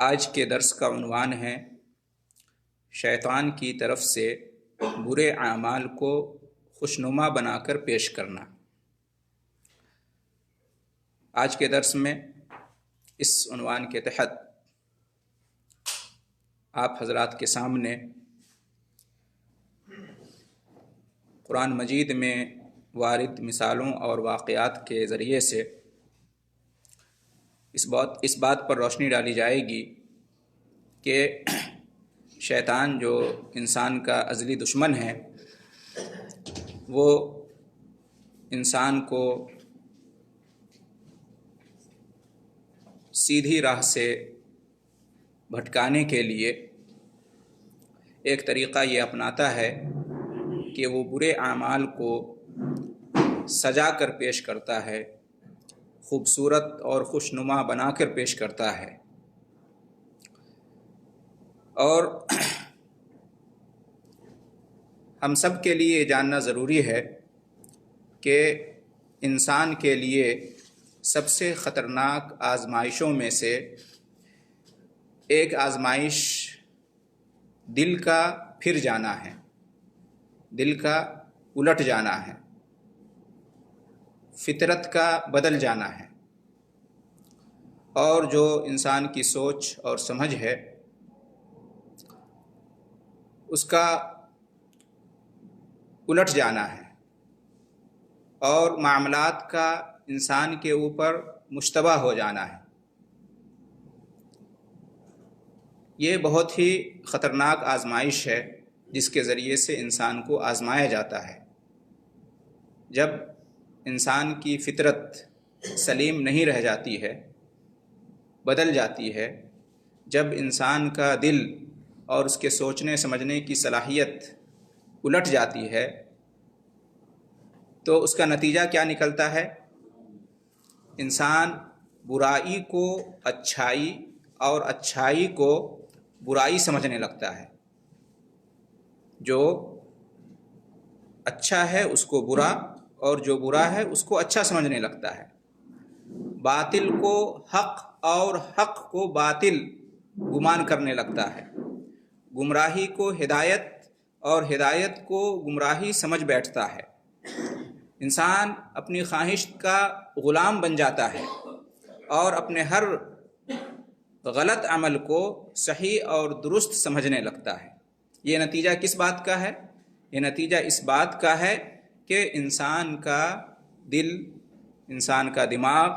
آج کے درس کا عنوان ہے شیطان کی طرف سے برے اعمال کو خوشنما بنا کر پیش کرنا۔ آج کے درس میں اس عنوان کے تحت آپ حضرات کے سامنے قرآن مجید میں وارد مثالوں اور واقعات کے ذریعے سے اس بات پر روشنی ڈالی جائے گی کہ شیطان جو انسان کا ازلی دشمن ہے وہ انسان کو سیدھی راہ سے بھٹکانے کے لیے ایک طریقہ یہ اپناتا ہے کہ وہ برے اعمال کو سجا کر پیش کرتا ہے، خوبصورت اور خوشنما بنا کر پیش کرتا ہے۔ اور ہم سب کے لیے یہ جاننا ضروری ہے کہ انسان کے لیے سب سے خطرناک آزمائشوں میں سے ایک آزمائش دل کا پھر جانا ہے، دل کا الٹ جانا ہے، فطرت کا بدل جانا ہے، اور جو انسان کی سوچ اور سمجھ ہے اس کا الٹ جانا ہے اور معاملات کا انسان کے اوپر مشتبہ ہو جانا ہے۔ یہ بہت ہی خطرناک آزمائش ہے جس کے ذریعے سے انسان کو آزمایا جاتا ہے۔ جب انسان کی فطرت سلیم نہیں رہ جاتی ہے، بدل جاتی ہے، جب انسان کا دل اور اس کے سوچنے سمجھنے کی صلاحیت الٹ جاتی ہے تو اس کا نتیجہ کیا نکلتا ہے؟ انسان برائی کو اچھائی اور اچھائی کو برائی سمجھنے لگتا ہے، جو اچھا ہے اس کو برا اور جو برا ہے اس کو اچھا سمجھنے لگتا ہے، باطل کو حق اور حق کو باطل گمان کرنے لگتا ہے، گمراہی کو ہدایت اور ہدایت کو گمراہی سمجھ بیٹھتا ہے۔ انسان اپنی خواہش کا غلام بن جاتا ہے اور اپنے ہر غلط عمل کو صحیح اور درست سمجھنے لگتا ہے۔ یہ نتیجہ کس بات کا ہے؟ یہ نتیجہ اس بات کا ہے کہ انسان کا دل، انسان کا دماغ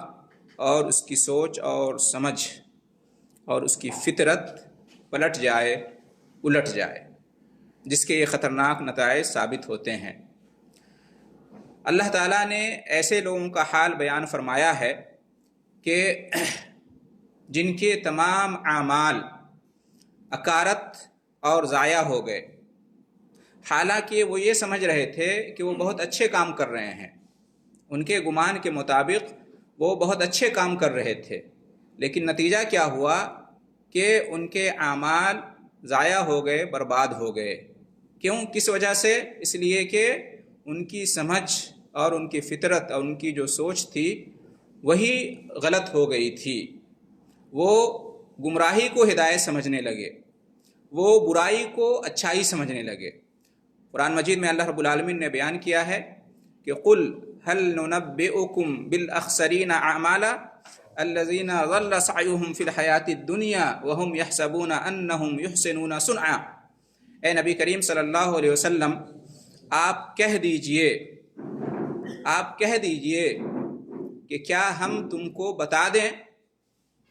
اور اس کی سوچ اور سمجھ اور اس کی فطرت پلٹ جائے، الٹ جائے، جس کے یہ خطرناک نتائج ثابت ہوتے ہیں۔ اللہ تعالیٰ نے ایسے لوگوں کا حال بیان فرمایا ہے کہ جن کے تمام اعمال اکارت اور ضائع ہو گئے، حالانکہ وہ یہ سمجھ رہے تھے کہ وہ بہت اچھے کام کر رہے ہیں، ان کے گمان کے مطابق وہ بہت اچھے کام کر رہے تھے، لیکن نتیجہ کیا ہوا کہ ان کے اعمال ضائع ہو گئے، برباد ہو گئے۔ کیوں؟ کس وجہ سے؟ اس لیے کہ ان کی سمجھ اور ان کی فطرت اور ان کی جو سوچ تھی وہی غلط ہو گئی تھی۔ وہ گمراہی کو ہدایت سمجھنے لگے، وہ برائی کو اچھائی سمجھنے لگے۔ قرآن مجید میں اللہ رب العالمین نے بیان کیا ہے کہ قل هل ننبئکم بالاخسرین اعمالا الذین ضل سعیهم فی الحیاۃ الدنیا وهم یحسبون انہم یحسنون صنعا۔ اے نبی کریم صلی اللہ علیہ وسلم، آپ کہہ دیجئے کہ کیا ہم تم کو بتا دیں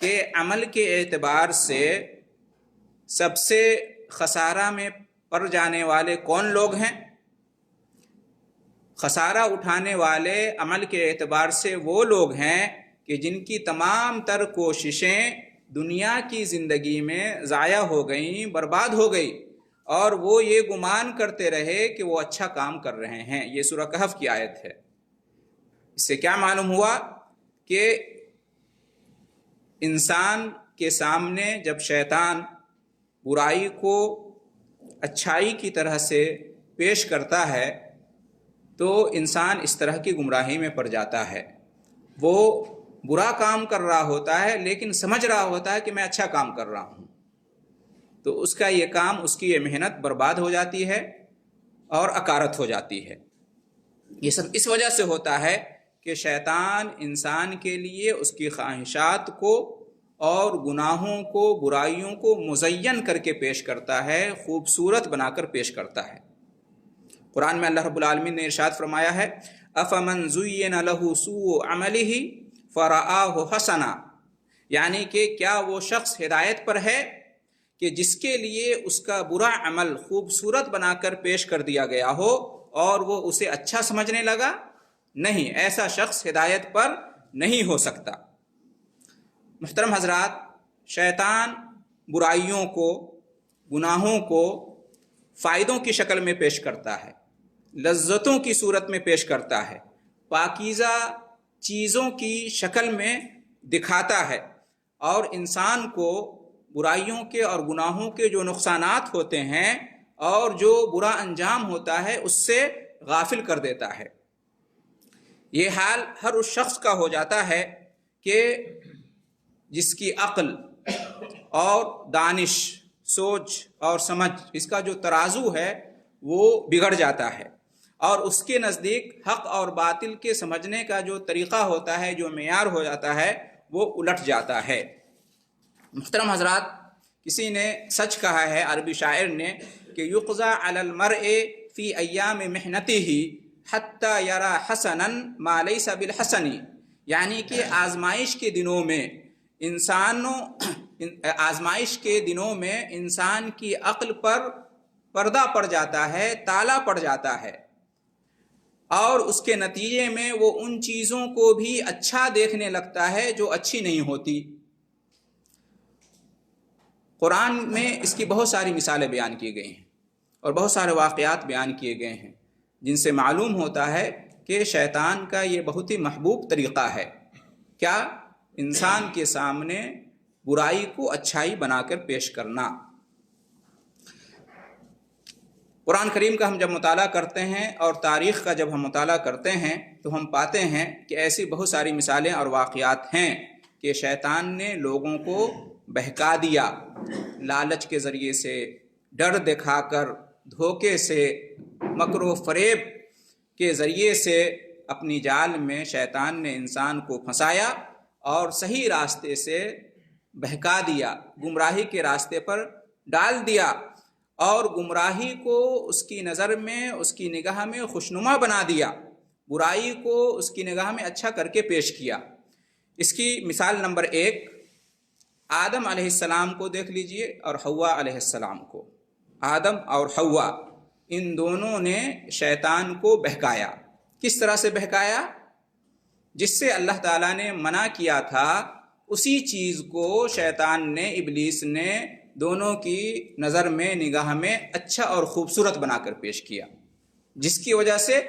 کہ عمل کے اعتبار سے سب سے خسارہ میں پڑ جانے والے کون لوگ ہیں؟ خسارہ اٹھانے والے عمل کے اعتبار سے وہ لوگ ہیں کہ جن کی تمام تر کوششیں دنیا کی زندگی میں ضائع ہو گئیں، برباد ہو گئی، اور وہ یہ گمان کرتے رہے کہ وہ اچھا کام کر رہے ہیں۔ یہ سورہ کہف کی آیت ہے۔ اس سے کیا معلوم ہوا کہ انسان کے سامنے جب شیطان برائی کو اچھائی کی طرح سے پیش کرتا ہے تو انسان اس طرح کی گمراہی میں پڑ جاتا ہے۔ وہ برا کام کر رہا ہوتا ہے لیکن سمجھ رہا ہوتا ہے کہ میں اچھا کام کر رہا ہوں، تو اس کا یہ کام، اس کی یہ محنت برباد ہو جاتی ہے اور اکارت ہو جاتی ہے۔ یہ سب اس وجہ سے ہوتا ہے کہ شیطان انسان کے لیے اس کی خواہشات کو اور گناہوں کو، برائیوں کو مزین کر کے پیش کرتا ہے، خوبصورت بنا کر پیش کرتا ہے۔ قرآن میں اللہ رب العالمین نے ارشاد فرمایا ہے أَفَمَنْ زُيِّنَ لَهُ سُوءُ عَمَلِهِ فَرَآهُ حَسَنًا، یعنی کہ کیا وہ شخص ہدایت پر ہے کہ جس کے لیے اس کا برا عمل خوبصورت بنا کر پیش کر دیا گیا ہو اور وہ اسے اچھا سمجھنے لگا؟ نہیں، ایسا شخص ہدایت پر نہیں ہو سکتا۔ محترم حضرات، شیطان برائیوں کو، گناہوں کو فائدوں کی شکل میں پیش کرتا ہے، لذتوں کی صورت میں پیش کرتا ہے، پاکیزہ چیزوں کی شکل میں دکھاتا ہے، اور انسان کو برائیوں کے اور گناہوں کے جو نقصانات ہوتے ہیں اور جو برا انجام ہوتا ہے اس سے غافل کر دیتا ہے۔ یہ حال ہر اس شخص کا ہو جاتا ہے کہ جس کی عقل اور دانش، سوچ اور سمجھ، اس کا جو ترازو ہے وہ بگڑ جاتا ہے، اور اس کے نزدیک حق اور باطل کے سمجھنے کا جو طریقہ ہوتا ہے، جو معیار ہو جاتا ہے، وہ الٹ جاتا ہے۔ محترم حضرات، کسی نے سچ کہا ہے، عربی شاعر نے، کہ یقضى علی المرء فی ایام محنته حتی یری حسنا ما لیس بالحسن، یعنی کہ آزمائش کے دنوں میں انسان کی عقل پر پردہ پڑ جاتا ہے، تالا پڑ جاتا ہے، اور اس کے نتیجے میں وہ ان چیزوں کو بھی اچھا دیکھنے لگتا ہے جو اچھی نہیں ہوتی۔ قرآن میں اس کی بہت ساری مثالیں بیان کی گئی ہیں اور بہت سارے واقعات بیان کیے گئے ہیں، جن سے معلوم ہوتا ہے کہ شیطان کا یہ بہت ہی محبوب طریقہ ہے، کیا؟ انسان کے سامنے برائی کو اچھائی بنا کر پیش کرنا۔ قرآن کریم کا ہم جب مطالعہ کرتے ہیں اور تاریخ کا جب ہم مطالعہ کرتے ہیں تو ہم پاتے ہیں کہ ایسی بہت ساری مثالیں اور واقعات ہیں کہ شیطان نے لوگوں کو بہکا دیا، لالچ کے ذریعے سے، ڈر دکھا کر، دھوکے سے، مکر و فریب کے ذریعے سے اپنی جال میں شیطان نے انسان کو پھنسایا اور صحیح راستے سے بہکا دیا، گمراہی کے راستے پر ڈال دیا، اور گمراہی کو اس کی نظر میں، اس کی نگاہ میں خوشنما بنا دیا، برائی کو اس کی نگاہ میں اچھا کر کے پیش کیا۔ اس کی مثال نمبر 1، آدم علیہ السلام کو دیکھ لیجئے اور حوا علیہ السلام کو۔ آدم اور حوا، ان دونوں نے شیطان کو بہکایا۔ کس طرح سے بہکایا؟ جس سے اللہ تعالیٰ نے منع کیا تھا، اسی چیز کو شیطان نے، ابلیس نے دونوں کی نظر میں، نگاہ میں اچھا اور خوبصورت بنا کر پیش کیا، جس کی وجہ سے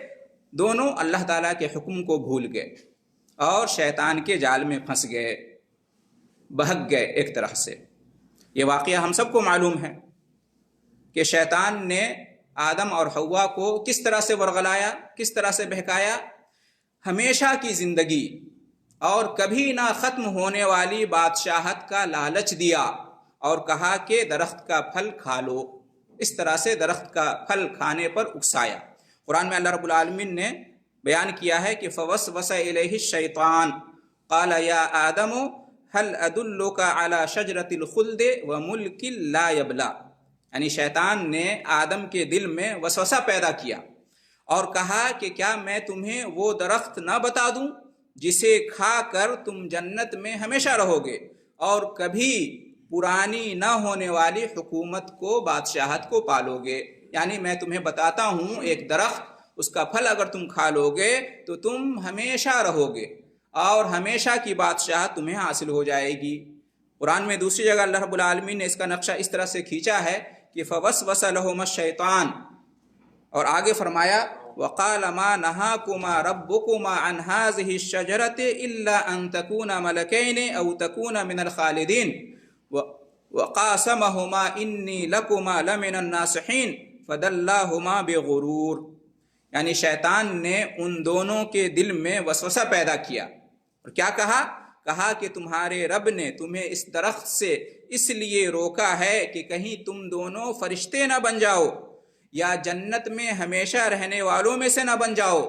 دونوں اللہ تعالیٰ کے حکم کو بھول گئے اور شیطان کے جال میں پھنس گئے، بہک گئے ایک طرح سے۔ یہ واقعہ ہم سب کو معلوم ہے کہ شیطان نے آدم اور حوا کو کس طرح سے ورغلایا، کس طرح سے بہکایا۔ ہمیشہ کی زندگی اور کبھی نہ ختم ہونے والی بادشاہت کا لالچ دیا اور کہا کہ درخت کا پھل کھا لو، اس طرح سے درخت کا پھل کھانے پر اکسایا۔ قرآن میں اللہ رب العالمین نے بیان کیا ہے کہ فوسوس الیہ الشیطان قال یا آدم هل ادلک علی شجرۃ الخلد وملک لا یبلی، یعنی شیطان نے آدم کے دل میں وسوسہ پیدا کیا اور کہا کہ کیا میں تمہیں وہ درخت نہ بتا دوں جسے کھا کر تم جنت میں ہمیشہ رہو گے اور کبھی پرانی نہ ہونے والی حکومت کو، بادشاہت کو پالو گے۔ یعنی میں تمہیں بتاتا ہوں ایک درخت، اس کا پھل اگر تم کھا لو گے تو تم ہمیشہ رہو گے اور ہمیشہ کی بادشاہت تمہیں حاصل ہو جائے گی۔ قرآن میں دوسری جگہ اللہ رب العالمین نے اس کا نقشہ اس طرح سے کھینچا ہے کہ فوسوس لہما الشیطان، اور آگے فرمایا وقال ما نهاكما ربكما عن هذه الشجرة إلا أن تكونا ملكين أو تكونا من الخالدين وقاسمهما إني لكما لمن الناصحين فدلاهما بغرور، یعنی شیطان نے ان دونوں کے دل میں وسوسہ پیدا کیا اور کیا کہا کہا کہ تمہارے رب نے تمہیں اس درخت سے اس لیے روکا ہے کہ کہیں تم دونوں فرشتے نہ بن جاؤ یا جنت میں ہمیشہ رہنے والوں میں سے نہ بن جاؤ۔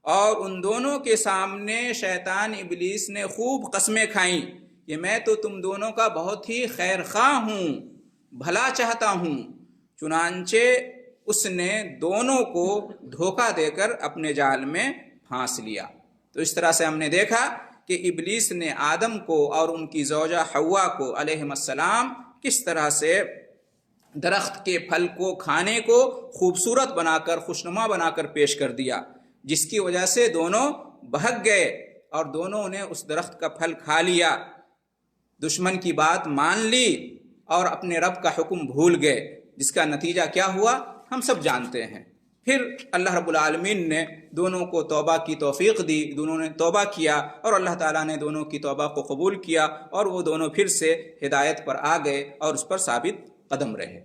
اور ان دونوں کے سامنے شیطان ابلیس نے خوب قسمیں کھائیں کہ میں تو تم دونوں کا بہت ہی خیر خواہ ہوں، بھلا چاہتا ہوں۔ چنانچہ اس نے دونوں کو دھوکہ دے کر اپنے جال میں پھانس لیا۔ تو اس طرح سے ہم نے دیکھا کہ ابلیس نے آدم کو اور ان کی زوجہ حوا کو علیہم السلام کس طرح سے درخت کے پھل کو کھانے کو خوبصورت بنا کر، خوشنما بنا کر پیش کر دیا، جس کی وجہ سے دونوں بہک گئے اور دونوں نے اس درخت کا پھل کھا لیا، دشمن کی بات مان لی اور اپنے رب کا حکم بھول گئے، جس کا نتیجہ کیا ہوا ہم سب جانتے ہیں۔ پھر اللہ رب العالمین نے دونوں کو توبہ کی توفیق دی، دونوں نے توبہ کیا اور اللہ تعالیٰ نے دونوں کی توبہ کو قبول کیا اور وہ دونوں پھر سے ہدایت پر آ گئے اور اس پر ثابت قدم رہے۔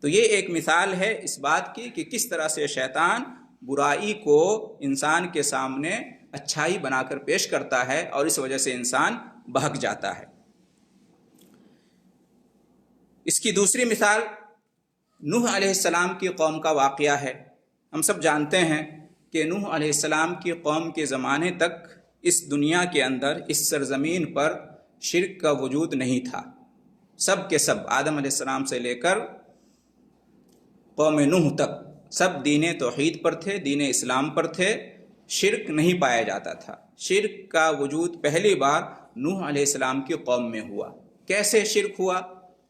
تو یہ ایک مثال ہے اس بات کی کہ کس طرح سے شیطان برائی کو انسان کے سامنے اچھائی بنا کر پیش کرتا ہے اور اس وجہ سے انسان بہک جاتا ہے۔ اس کی دوسری مثال نوح علیہ السلام کی قوم کا واقعہ ہے۔ ہم سب جانتے ہیں کہ نوح علیہ السلام کی قوم کے زمانے تک اس دنیا کے اندر، اس سرزمین پر شرک کا وجود نہیں تھا۔ سب کے سب، آدم علیہ السلام سے لے کر قوم نوح تک، سب دین توحید پر تھے، دین اسلام پر تھے، شرک نہیں پایا جاتا تھا۔ شرک کا وجود پہلی بار نوح علیہ السلام کی قوم میں ہوا۔ کیسے شرک ہوا؟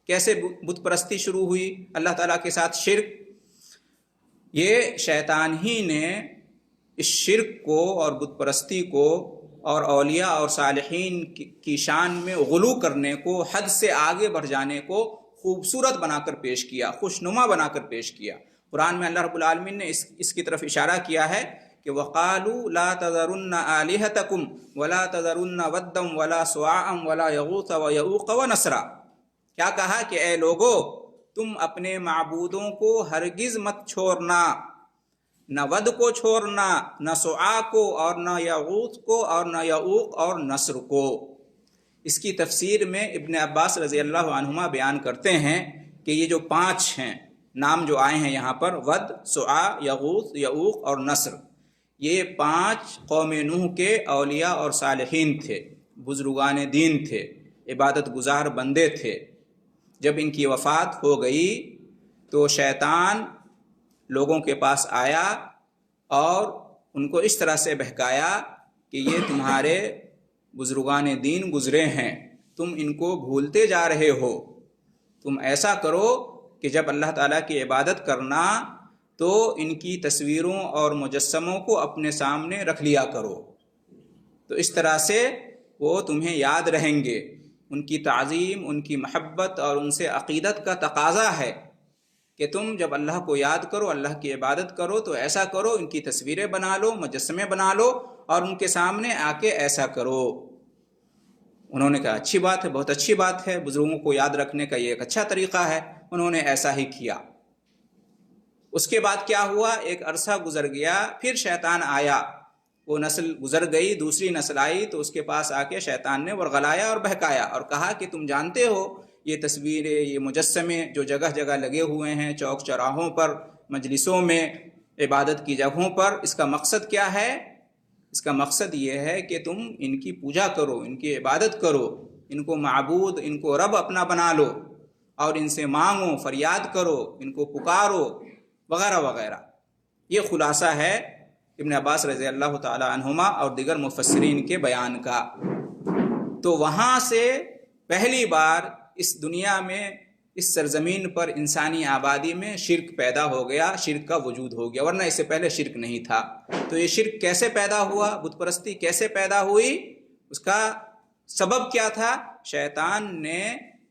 کیسے بت پرستی شروع ہوئی اللہ تعالیٰ کے ساتھ شرک؟ یہ شیطان ہی نے اس شرک کو اور بت پرستی کو اور اولیاء اور صالحین کی شان میں غلو کرنے کو، حد سے آگے بڑھ جانے کو خوبصورت بنا کر پیش کیا، خوشنما بنا کر پیش کیا۔ قرآن میں اللہ رب العالمین نے اس کی طرف اشارہ کیا ہے کہ وَقَالُوا لَا تَذَرُنَّ آلِهَتَكُمْ وَلَا تَذَرُنَّ وَدًّا وَلَا سُوَاعًا وَلَا يَغُوثَ وَيَعُوقَ وَنَسْرًا۔ کیا کہا کہ اے لوگو، تم اپنے معبودوں کو ہرگز مت چھوڑنا، نہ ود کو چھوڑنا، نہ سعا کو، اور نہ یغوث کو، اور نہ یعوق اور نصر کو۔ اس کی تفسیر میں ابن عباس رضی اللہ عنہما بیان کرتے ہیں کہ یہ جو 5 ہیں نام جو آئے ہیں یہاں پر، ود، سعا، یغوث، یعوق اور نصر، یہ 5 قوم نوح کے اولیاء اور صالحین تھے، بزرگان دین تھے، عبادت گزار بندے تھے۔ جب ان کی وفات ہو گئی تو شیطان لوگوں کے پاس آیا اور ان کو اس طرح سے بہکایا کہ یہ تمہارے بزرگان دین گزرے ہیں، تم ان کو بھولتے جا رہے ہو، تم ایسا کرو کہ جب اللہ تعالیٰ کی عبادت کرنا تو ان کی تصویروں اور مجسموں کو اپنے سامنے رکھ لیا کرو، تو اس طرح سے وہ تمہیں یاد رہیں گے۔ ان کی تعظیم، ان کی محبت اور ان سے عقیدت کا تقاضا ہے کہ تم جب اللہ کو یاد کرو، اللہ کی عبادت کرو تو ایسا کرو، ان کی تصویریں بنا لو، مجسمے بنا لو اور ان کے سامنے آ کے ایسا کرو۔ انہوں نے کہا اچھی بات ہے، بہت اچھی بات ہے، بزرگوں کو یاد رکھنے کا یہ ایک اچھا طریقہ ہے۔ انہوں نے ایسا ہی کیا۔ اس کے بعد کیا ہوا؟ ایک عرصہ گزر گیا، پھر شیطان آیا، وہ نسل گزر گئی، دوسری نسل آئی تو اس کے پاس آ کے شیطان نے ورغلایا اور بہکایا اور کہا کہ تم جانتے ہو یہ تصویریں، یہ مجسمے جو جگہ جگہ لگے ہوئے ہیں، چوک چوراہوں پر، مجلسوں میں، عبادت کی جگہوں پر، اس کا مقصد کیا ہے؟ اس کا مقصد یہ ہے کہ تم ان کی پوجا کرو، ان کی عبادت کرو، ان کو معبود، ان کو رب اپنا بنا لو اور ان سے مانگو، فریاد کرو، ان کو پکارو وغیرہ وغیرہ۔ یہ خلاصہ ہے ابن عباس رضی اللہ تعالی عنہما اور دیگر مفسرین کے بیان کا۔ تو وہاں سے پہلی بار اس دنیا میں، اس سرزمین پر، انسانی آبادی میں شرک پیدا ہو گیا، شرک کا وجود ہو گیا، ورنہ اس سے پہلے شرک نہیں تھا۔ تو یہ شرک کیسے پیدا ہوا؟ بت پرستی کیسے پیدا ہوئی؟ اس کا سبب کیا تھا؟ شیطان نے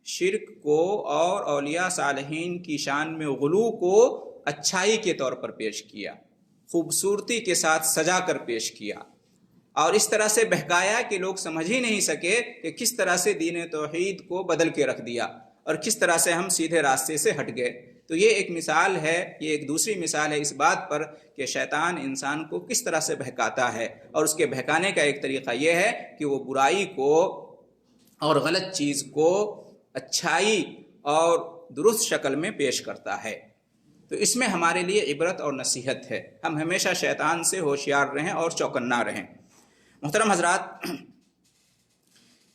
شرک کو اور اولیاء صالحین کی شان میں غلو کو اچھائی کے طور پر پیش کیا، خوبصورتی کے ساتھ سجا کر پیش کیا اور اس طرح سے بہکایا کہ لوگ سمجھ ہی نہیں سکے کہ کس طرح سے دین توحید کو بدل کے رکھ دیا اور کس طرح سے ہم سیدھے راستے سے ہٹ گئے۔ تو یہ ایک مثال ہے، یہ ایک دوسری مثال ہے اس بات پر کہ شیطان انسان کو کس طرح سے بہکاتا ہے، اور اس کے بہکانے کا ایک طریقہ یہ ہے کہ وہ برائی کو اور غلط چیز کو اچھائی اور درست شکل میں پیش کرتا ہے۔ تو اس میں ہمارے لیے عبرت اور نصیحت ہے، ہم ہمیشہ شیطان سے ہوشیار رہیں اور چوکنا رہیں۔ محترم حضرات،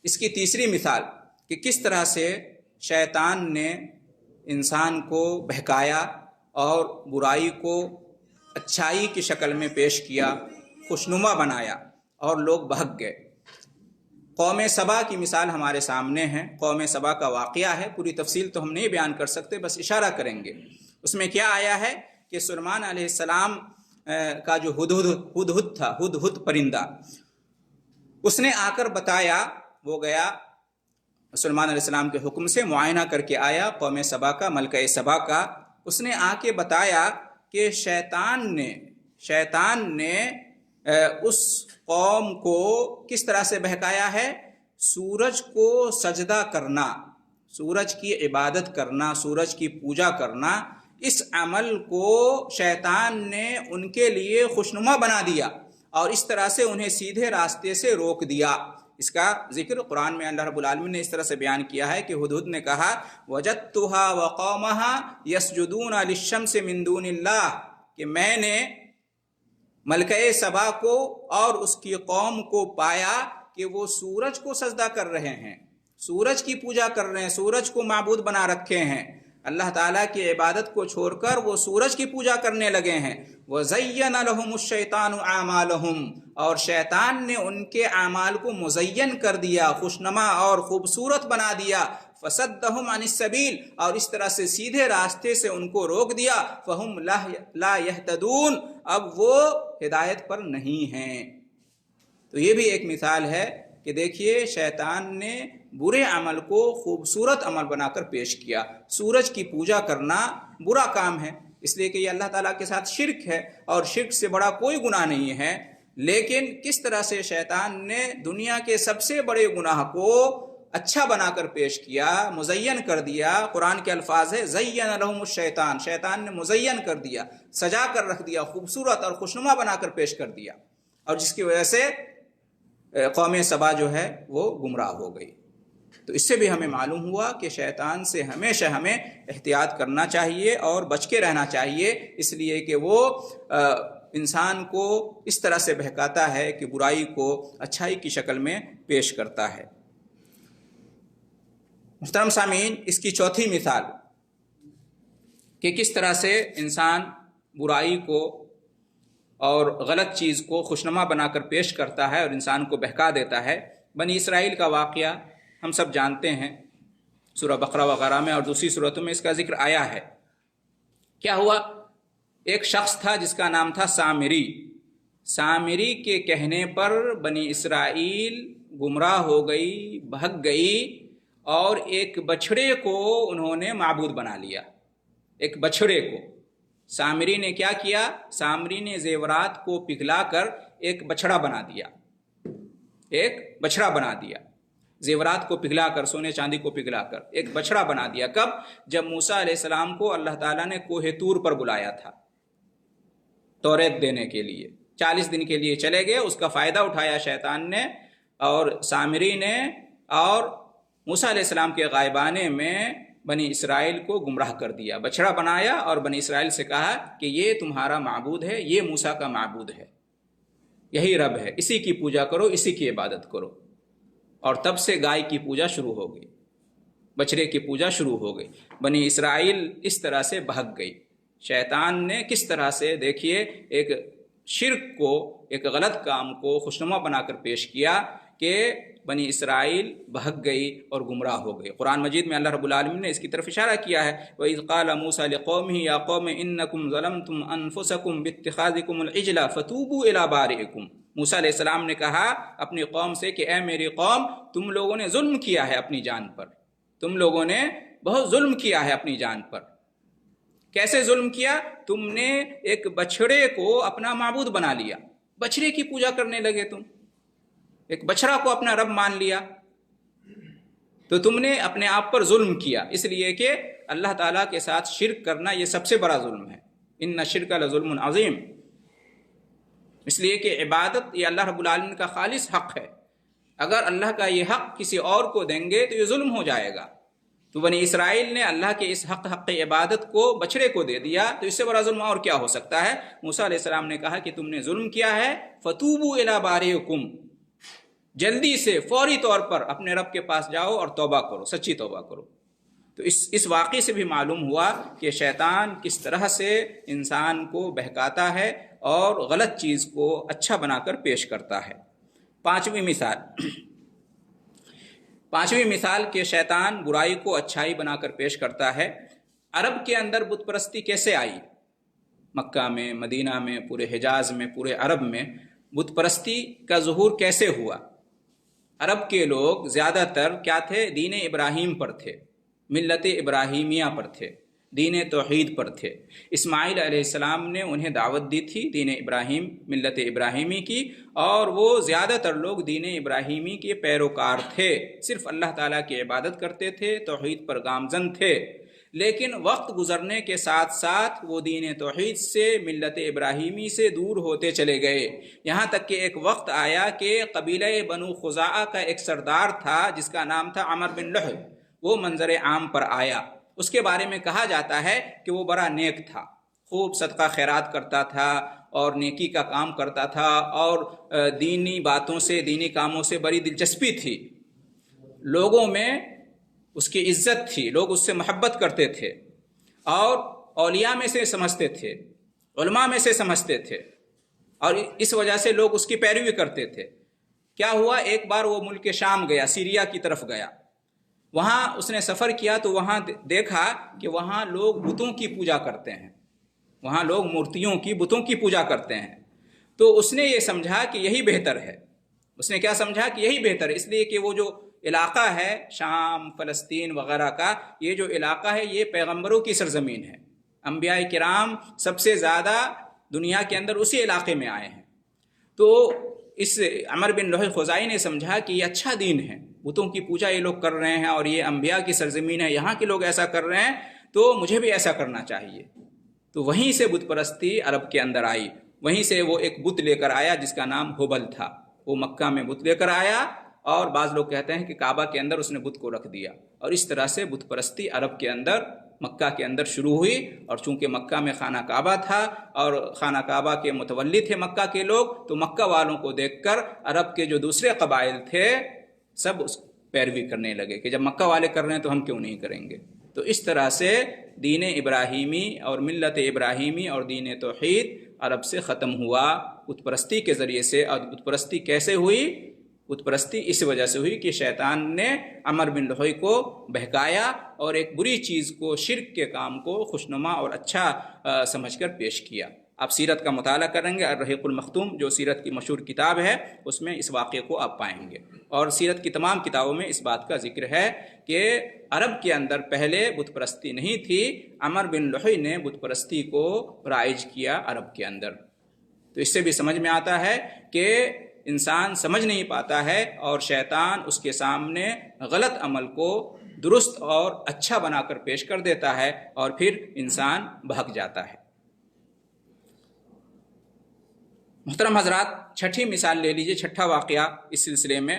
اس کی تیسری مثال کہ کس طرح سے شیطان نے انسان کو بہکایا اور برائی کو اچھائی کی شکل میں پیش کیا، خوشنما بنایا اور لوگ بھگ گئے۔ قوم سبا کی مثال ہمارے سامنے ہے، قوم سبا کا واقعہ ہے، پوری تفصیل تو ہم نہیں بیان کر سکتے، بس اشارہ کریں گے۔ اس میں کیا آیا ہے کہ سلیمان علیہ السلام کا جو ہدہد تھا، ہدہد پرندہ، اس نے آ کر بتایا، وہ گیا سلیمان علیہ السلام کے حکم سے معائنہ کر کے آیا قوم سبا کا، ملکہ سبا کا۔ اس نے آ کے بتایا کہ شیطان نے اس قوم کو کس طرح سے بہکایا ہے، سورج کو سجدہ کرنا، سورج کی عبادت کرنا، سورج کی پوجا کرنا، اس عمل کو شیطان نے ان کے لیے خوشنما بنا دیا اور اس طرح سے انہیں سیدھے راستے سے روک دیا۔ اس کا ذکر قرآن میں اللہ رب العالمین نے اس طرح سے بیان کیا ہے کہ ہدہد نے کہا وَجَدْتُهَا وَقَوْمَهَا يَسْجُدُونَ لِلشَّمْسِ مِن دُونِ اللَّهِ، کہ میں نے ملکہ سبا کو اور اس کی قوم کو پایا کہ وہ سورج کو سجدہ کر رہے ہیں، سورج کی پوجا کر رہے ہیں، سورج کو معبود بنا رکھے ہیں، اللہ تعالیٰ کی عبادت کو چھوڑ کر وہ سورج کی پوجا کرنے لگے ہیں۔ وَزَيَّنَ لَهُمُ الشَّيْطَانُ أَعْمَالَهُمْ، اور شیطان نے ان کے اعمال کو مزین کر دیا، خوشنما اور خوبصورت بنا دیا۔ فَصَدَّهُمْ عَنِ السَّبِيلِ، اور اس طرح سے سیدھے راستے سے ان کو روک دیا۔ فَهُمْ لَا يَهْتَدُونَ، اب وہ ہدایت پر نہیں ہیں۔ تو یہ بھی ایک مثال ہے کہ دیکھیے شیطان نے برے عمل کو خوبصورت عمل بنا کر پیش کیا۔ سورج کی پوجا کرنا برا کام ہے، اس لیے کہ یہ اللہ تعالیٰ کے ساتھ شرک ہے، اور شرک سے بڑا کوئی گناہ نہیں ہے، لیکن کس طرح سے شیطان نے دنیا کے سب سے بڑے گناہ کو اچھا بنا کر پیش کیا، مزین کر دیا۔ قرآن کے الفاظ ہے زین لہم الشیطان، شیطان نے مزین کر دیا، سجا کر رکھ دیا، خوبصورت اور خوشنما بنا کر پیش کر دیا، اور جس کی وجہ سے قوم سبا جو ہے وہ گمراہ ہو گئی۔ تو اس سے بھی ہمیں معلوم ہوا کہ شیطان سے ہمیشہ ہمیں احتیاط کرنا چاہیے اور بچ کے رہنا چاہیے، اس لیے کہ وہ انسان کو اس طرح سے بہکاتا ہے کہ برائی کو اچھائی کی شکل میں پیش کرتا ہے۔ محترم سامعین، اس کی چوتھی مثال کہ کس طرح سے انسان برائی کو اور غلط چیز کو خوشنما بنا کر پیش کرتا ہے اور انسان کو بہکا دیتا ہے، بنی اسرائیل کا واقعہ ہم سب جانتے ہیں، سورہ بقرہ وغیرہ میں اور دوسری صورتوں میں اس کا ذکر آیا ہے۔ کیا ہوا؟ ایک شخص تھا جس کا نام تھا سامری۔ سامری کے کہنے پر بنی اسرائیل گمراہ ہو گئی، بھگ گئی، اور ایک بچھڑے کو انہوں نے معبود بنا لیا۔ ایک بچھڑے کو سامری نے کیا کیا؟ سامری نے زیورات کو پگھلا کر ایک بچھڑا بنا دیا، ایک بچھڑا بنا دیا، زیورات کو پگھلا کر، سونے چاندی کو پگھلا کر ایک بچھڑا بنا دیا۔ کب؟ جب موسیٰ علیہ السلام کو اللہ تعالیٰ نے کوہ طور پر بلایا تھا توریت دینے کے لیے، 40 دن کے لیے چلے گئے، اس کا فائدہ اٹھایا شیطان نے اور سامری نے، اور موسیٰ علیہ السلام کے غائبانے میں بنی اسرائیل کو گمراہ کر دیا، بچھڑا بنایا اور بنی اسرائیل سے کہا کہ یہ تمہارا معبود ہے، یہ موسیٰ کا معبود ہے، یہی رب ہے، اسی کی پوجا کرو، اسی کی عبادت کرو۔ اور تب سے گائے کی پوجا شروع ہو گئی، بچھڑے کی پوجا شروع ہو گئی۔ بنی اسرائیل اس طرح سے بھگ گئی۔ شیطان نے کس طرح سے دیکھیے ایک شرک کو، ایک غلط کام کو خوشنما بنا کر پیش کیا کہ بنی اسرائیل بھگ گئی اور گمراہ ہو گئی۔ قرآن مجید میں اللہ رب العالمین نے اس کی طرف اشارہ کیا ہے، وَإِذْ قَالَ مُوسَىٰ لِقَوْمِهِ يَا قَوْمِ إِنَّكُمْ ظَلَمْتُمْ أَنفُسَكُمْ بِاتِّخَاذِكُمُ الْعِجْلَ فَتُوبُوا إِلَىٰ بَارِئِكُمْ۔ موسیٰ علیہ السلام نے کہا اپنی قوم سے کہ اے میری قوم، تم لوگوں نے ظلم کیا ہے اپنی جان پر، تم لوگوں نے بہت ظلم کیا ہے اپنی جان پر۔ کیسے ظلم کیا؟ تم نے ایک بچھڑے کو اپنا معبود بنا لیا، بچھڑے کی پوجا کرنے لگے، تم ایک بچھڑا کو اپنا رب مان لیا۔ تو تم نے اپنے آپ پر ظلم کیا، اس لیے کہ اللہ تعالیٰ کے ساتھ شرک کرنا یہ سب سے بڑا ظلم ہے، ان الشرک لظلم عظیم، اس لیے کہ عبادت یہ اللہ رب العالمین کا خالص حق ہے، اگر اللہ کا یہ حق کسی اور کو دیں گے تو یہ ظلم ہو جائے گا۔ تو بنی اسرائیل نے اللہ کے اس حق عبادت کو بچڑے کو دے دیا، تو اس سے بڑا ظلم اور کیا ہو سکتا ہے؟ موسیٰ علیہ السلام نے کہا کہ تم نے ظلم کیا ہے، فتوبوا الی بارئکم، جلدی سے فوری طور پر اپنے رب کے پاس جاؤ اور توبہ کرو، سچی توبہ کرو۔ تو اس واقعے سے بھی معلوم ہوا کہ شیطان کس طرح سے انسان کو بہکاتا ہے اور غلط چیز کو اچھا بنا کر پیش کرتا ہے۔ پانچویں مثال کہ شیطان برائی کو اچھائی بنا کر پیش کرتا ہے۔ عرب کے اندر بت پرستی کیسے آئی؟ مکہ میں، مدینہ میں، پورے حجاز میں، پورے عرب میں بت پرستی کا ظہور کیسے ہوا؟ عرب کے لوگ زیادہ تر کیا تھے؟ دین ابراہیم پر تھے، ملت ابراہیمیہ پر تھے، دین توحید پر تھے۔ اسماعیل علیہ السلام نے انہیں دعوت دی تھی دین ابراہیم، ملت ابراہیمی کی، اور وہ زیادہ تر لوگ دین ابراہیمی کے پیروکار تھے، صرف اللہ تعالیٰ کی عبادت کرتے تھے، توحید پر گامزن تھے۔ لیکن وقت گزرنے کے ساتھ ساتھ وہ دین توحید سے، ملت ابراہیمی سے دور ہوتے چلے گئے، یہاں تک کہ ایک وقت آیا کہ قبیلہ بنو خزاعہ کا ایک سردار تھا جس کا نام تھا عمر بن لحی، وہ منظر عام پر آیا۔ اس کے بارے میں کہا جاتا ہے کہ وہ بڑا نیک تھا، خوب صدقہ خیرات کرتا تھا اور نیکی کا کام کرتا تھا، اور دینی باتوں سے، دینی کاموں سے بڑی دلچسپی تھی، لوگوں میں اس کی عزت تھی، لوگ اس سے محبت کرتے تھے، اور اولیاء میں سے سمجھتے تھے، علماء میں سے سمجھتے تھے، اور اس وجہ سے لوگ اس کی پیروی کرتے تھے۔ کیا ہوا؟ ایک بار وہ ملک شام گیا، سیریا کی طرف گیا، وہاں اس نے سفر کیا تو وہاں دیکھا کہ وہاں لوگ بتوں کی پوجا کرتے ہیں، وہاں لوگ مورتیوں کی، بتوں کی پوجا کرتے ہیں۔ تو اس نے یہ سمجھا کہ یہی بہتر ہے، اس نے کیا سمجھا کہ یہی بہتر ہے، اس لیے کہ وہ جو علاقہ ہے شام، فلسطین وغیرہ کا، یہ جو علاقہ ہے یہ پیغمبروں کی سرزمین ہے، انبیاء کرام سب سے زیادہ دنیا کے اندر اسی علاقے میں آئے ہیں۔ تو اس عمر بن لحی خزاعی نے سمجھا کہ یہ اچھا دین ہے، بتوں کی پوجا یہ لوگ کر رہے ہیں اور یہ انبیاء کی سرزمین ہے، یہاں کے لوگ ایسا کر رہے ہیں تو مجھے بھی ایسا کرنا چاہیے۔ تو وہیں سے بت پرستی عرب کے اندر آئی، وہیں سے وہ ایک بت لے کر آیا جس کا نام ہبل تھا، وہ مکہ میں بت لے کر آیا، اور بعض لوگ کہتے ہیں کہ کعبہ کے اندر اس نے بت کو رکھ دیا، اور اس طرح سے بت پرستی عرب کے اندر، مکہ کے اندر شروع ہوئی۔ اور چونکہ مکہ میں خانہ کعبہ تھا اور خانہ کعبہ کے متولی تھے مکہ کے لوگ، تو مکہ والوں کو دیکھ کر عرب کے جو دوسرے قبائل تھے سب اس پیروی کرنے لگے کہ جب مکہ والے کر رہے ہیں تو ہم کیوں نہیں کریں گے۔ تو اس طرح سے دین ابراہیمی اور ملت ابراہیمی اور دین توحید عرب سے ختم ہوا بت پرستی کے ذریعے سے۔ اور بت پرستی کیسے ہوئی؟ بت پرستی اس وجہ سے ہوئی کہ شیطان نے عمر بن لحی کو بہکایا اور ایک بری چیز کو، شرک کے کام کو خوشنما اور اچھا سمجھ کر پیش کیا۔ آپ سیرت کا مطالعہ کریں گے، الرحیق المختوم جو سیرت کی مشہور کتاب ہے، اس میں اس واقعے کو آپ پائیں گے، اور سیرت کی تمام کتابوں میں اس بات کا ذکر ہے کہ عرب کے اندر پہلے بت پرستی نہیں تھی، عمر بن لحی نے بت پرستی کو رائج کیا عرب کے اندر۔ تو اس سے بھی سمجھ میں آتا ہے کہ انسان سمجھ نہیں پاتا ہے اور شیطان اس کے سامنے غلط عمل کو درست اور اچھا بنا کر پیش کر دیتا ہے، اور پھر انسان بھگ جاتا ہے۔ محترم حضرات، چھٹی مثال لے لیجئے، چھٹا واقعہ اس سلسلے میں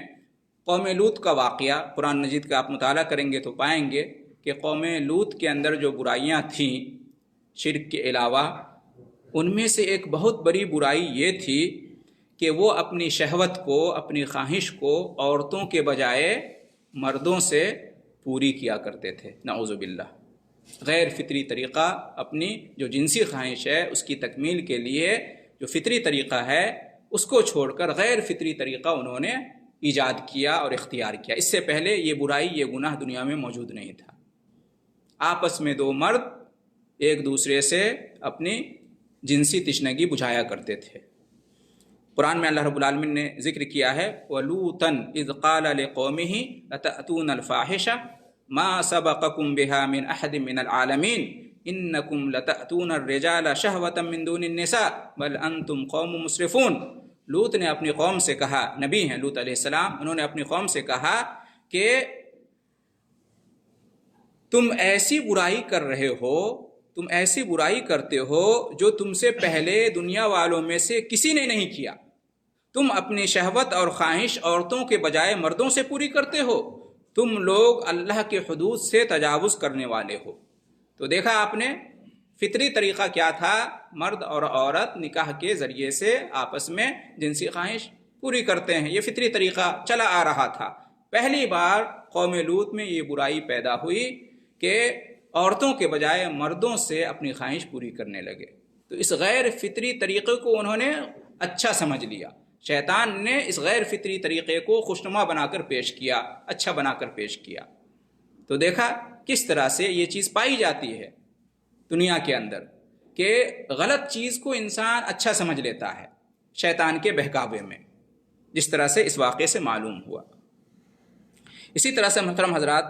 قوم لوط کا واقعہ۔ قرآن مجید کا آپ مطالعہ کریں گے تو پائیں گے کہ قوم لوط کے اندر جو برائیاں تھیں شرک کے علاوہ، ان میں سے ایک بہت بڑی برائی یہ تھی کہ وہ اپنی شہوت کو، اپنی خواہش کو عورتوں کے بجائے مردوں سے پوری کیا کرتے تھے، نعوذ باللہ۔ غیر فطری طریقہ، اپنی جو جنسی خواہش ہے اس کی تکمیل کے لیے جو فطری طریقہ ہے اس کو چھوڑ کر غیر فطری طریقہ انہوں نے ایجاد کیا اور اختیار کیا۔ اس سے پہلے یہ برائی، یہ گناہ دنیا میں موجود نہیں تھا۔ آپس میں دو مرد ایک دوسرے سے اپنی جنسی تشنگی بجھایا کرتے تھے۔ قرآن میں اللہ رب العالمین نے ذکر کیا ہے وَلُوطًا إِذْ قَالَ لِقَوْمِهِ أَتَأْتُونَ الْفَاحِشَةَ مَا سَبَقَكُم بِهَا مِنْ أَحَدٍ مِنَ الْعَالَمِينَ إِنَّكُمْ لَتَأْتُونَ الرِّجَالَ شَهْوَةً مِّن دُونِ النِّسَاءِ بَلْ أَنْتُمْ قَوْمٌ مُسْرِفُونَ۔ لوط نے اپنی قوم سے کہا، نبی ہیں لوط علیہ السلام، انہوں نے اپنی قوم سے کہا کہ تم ایسی برائی کر رہے ہو، تم ایسی برائی کرتے ہو جو تم سے پہلے دنیا والوں میں سے کسی نے نہیں کیا۔ تم اپنی شہوت اور خواہش عورتوں کے بجائے مردوں سے پوری کرتے ہو، تم لوگ اللہ کے حدود سے تجاوز کرنے والے ہو۔ تو دیکھا آپ نے فطری طریقہ کیا تھا، مرد اور عورت نکاح کے ذریعے سے آپس میں جنسی خواہش پوری کرتے ہیں، یہ فطری طریقہ چلا آ رہا تھا۔ پہلی بار قوم لوط میں یہ برائی پیدا ہوئی کہ عورتوں کے بجائے مردوں سے اپنی خواہش پوری کرنے لگے۔ تو اس غیر فطری طریقے کو انہوں نے اچھا سمجھ لیا، شیطان نے اس غیر فطری طریقے کو خوشنما بنا کر پیش کیا، اچھا بنا کر پیش کیا۔ تو دیکھا کس طرح سے یہ چیز پائی جاتی ہے دنیا کے اندر کہ غلط چیز کو انسان اچھا سمجھ لیتا ہے شیطان کے بہکاوے میں، جس طرح سے اس واقعے سے معلوم ہوا۔ اسی طرح سے محترم حضرات،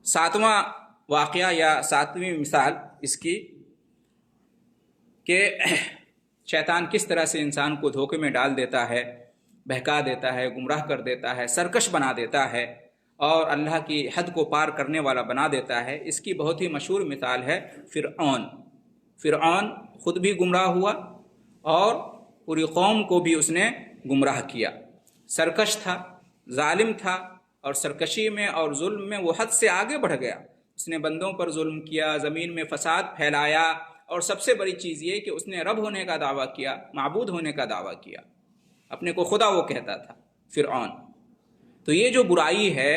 ساتواں واقعہ یا ساتویں مثال اس کی کہ شیطان کس طرح سے انسان کو دھوکے میں ڈال دیتا ہے، بہکا دیتا ہے، گمراہ کر دیتا ہے، سرکش بنا دیتا ہے اور اللہ کی حد کو پار کرنے والا بنا دیتا ہے۔ اس کی بہت ہی مشہور مثال ہے فرعون۔ فرعون خود بھی گمراہ ہوا اور پوری قوم کو بھی اس نے گمراہ کیا۔ سرکش تھا، ظالم تھا، اور سرکشی میں اور ظلم میں وہ حد سے آگے بڑھ گیا۔ اس نے بندوں پر ظلم کیا، زمین میں فساد پھیلایا، اور سب سے بڑی چیز یہ کہ اس نے رب ہونے کا دعویٰ کیا، معبود ہونے کا دعویٰ کیا، اپنے کو خدا وہ کہتا تھا فرعون۔ تو یہ جو برائی ہے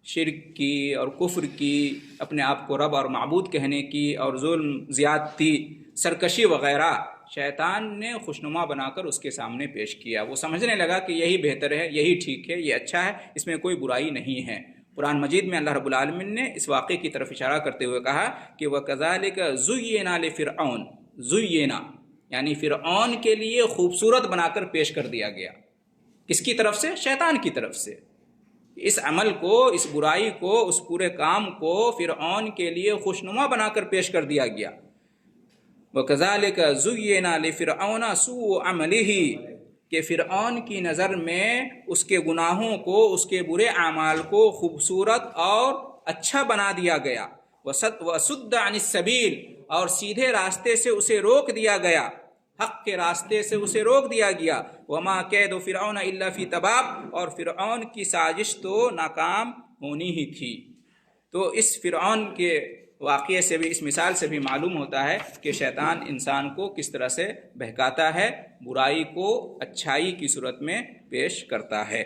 شرک کی اور کفر کی، اپنے آپ کو رب اور معبود کہنے کی، اور ظلم، زیادتی، سرکشی وغیرہ، شیطان نے خوشنما بنا کر اس کے سامنے پیش کیا۔ وہ سمجھنے لگا کہ یہی بہتر ہے، یہی ٹھیک ہے، یہ اچھا ہے، اس میں کوئی برائی نہیں ہے۔ قرآن مجید میں اللہ رب العالمین نے اس واقعے کی طرف اشارہ کرتے ہوئے کہا کہ وَكَذَلِكَ زُيِّنَ لِفِرْعَوْنَ، زُيِّنَ یعنی فرعون کے لیے خوبصورت بنا کر پیش کر دیا گیا۔ کس کی طرف سے؟ شیطان کی طرف سے۔ اس عمل کو، اس برائی کو، اس پورے کام کو فرعون کے لیے خوشنما بنا کر پیش کر دیا گیا۔ وَكَذَلِكَ زُيِّنَ لِفِرْعَوْنَ سُوءُ عَمَلِهِ کہ فرعون کی نظر میں اس کے گناہوں کو، اس کے برے اعمال کو خوبصورت اور اچھا بنا دیا گیا۔ وَصُدَّ عَنِ السَّبِيلِ اور سیدھے راستے سے اسے روک دیا گیا، حق کے راستے سے اسے روک دیا گیا۔ وَمَا كَيْدُ فِرْعَوْنَ إِلَّا فِي تَبَابٍ اور فرعون کی سازش تو ناکام ہونی ہی تھی۔ تو اس فرعون کے واقعے سے بھی، اس مثال سے بھی معلوم ہوتا ہے کہ شیطان انسان کو کس طرح سے بہکاتا ہے، برائی کو اچھائی کی صورت میں پیش کرتا ہے۔